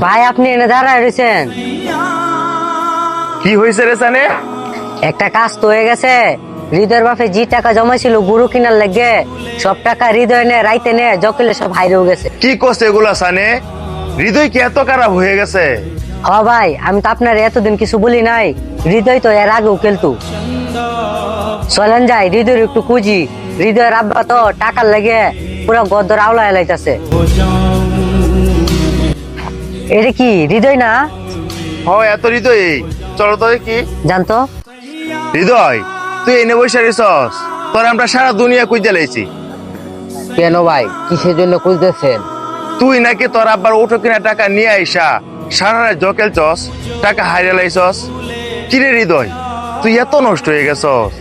ভাই আপনি এনে দাঁড়ায় রয়েছেন, কি হয়েছে রে সানে? একটা কাজ তো হয়ে গেছে। হৃদয়ের বাপে যে টাকা জমাইছিল গরু কিনার লাগে সব টাকা হৃদয় নে রাইতে নে জকেলে সব হাইরেও গেছে। কি করছে এগুলা সানে? হৃদয় কি এত খারাপ হয়ে গেছে? হ ভাই, আমি তো আপনার এতদিন কিছু বলি নাই। হৃদয় তো এর আগেও খেলতো। চলেন যাই হৃদয়ের একটু খুঁজি। হৃদয়ের আব্বা তো টাকার লাগে পুরো গদ্দর আওলা এলাইতাছে। এটা কি হৃদয় না? হয় এত হৃদয়, চলো তো কি জানতো হৃদয়, তুই এনে বসে রেছস? তোর আমরা সারা দুনিয়া খুঁজে লাইছি। কেন ভাই, কিসের জন্য খুঁজতেছেন? তুই নাকি তোর আব্বার ওটো কিনা টাকা নিয়ে আইসা সারা রাত জকেল চস, টাকা হারিয়ে লাইছস। কিরে হৃদয়, তুই এত নষ্ট হয়ে গেছস?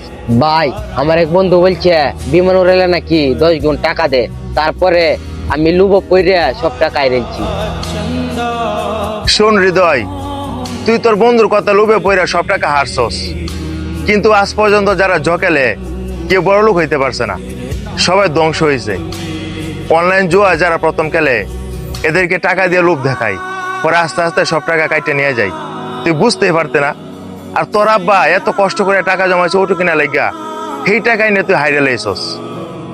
ভাই, আমার এক বন্ধু বলছে বিমান উড়াইলে নাকি 10 গুণ টাকা দে। তারপরে আমি লুবো পইরে সব টাকা আইরেছি। শোন হৃদয়, তুই তোর বন্ধুর কথা লোভে পইরা সব টাকা হারছস, কিন্তু আজ পর্যন্ত যারা জকেলে কেউ বড় লোক হইতে পারছে না, সবাই ধ্বংস হয়েছে। অনলাইন জুয়া যারা প্রথম খেলে এদেরকে টাকা দিয়ে লোভ দেখায়, পরে আস্তে আস্তে সব টাকা কাইটে নিয়ে যায়। তুই বুঝতেই পারতে না। আর তোর আব্বা এত কষ্ট করে টাকা জমাইছে ওটু কিনা লাগিয়া, সেই টাকাই নিয়ে তুই হাইরে লাইছস।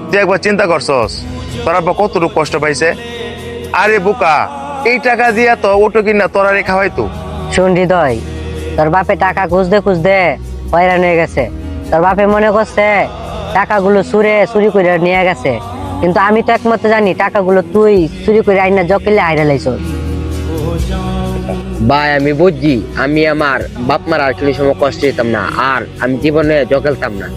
তুই একবার চিন্তা করছস তোর আব্বা কতটুকু কষ্ট পাইছে? আরে বোকা, এই টাকা দিয়া তো ওটু কিনা তোরা রেখা হয়তো। শুন হৃদয়, তোর বাপে টাকা খুঁজতে খুঁজতে হয়রান হয়ে গেছে। তোর বাপে মনে করছে টাকাগুলো চুরি করে নিয়ে গেছে, কিন্তু আমি তো একমাত্র জানি টাকাগুলো তুই চুরি করে আইনা জকেলে হাইরা লাইছস। ভাই আমি বুঝছি, আমি আমার বাপ মার আর কোনো সময় কষ্ট দিতাম না, আর আমি জীবনে জকেলতাম না।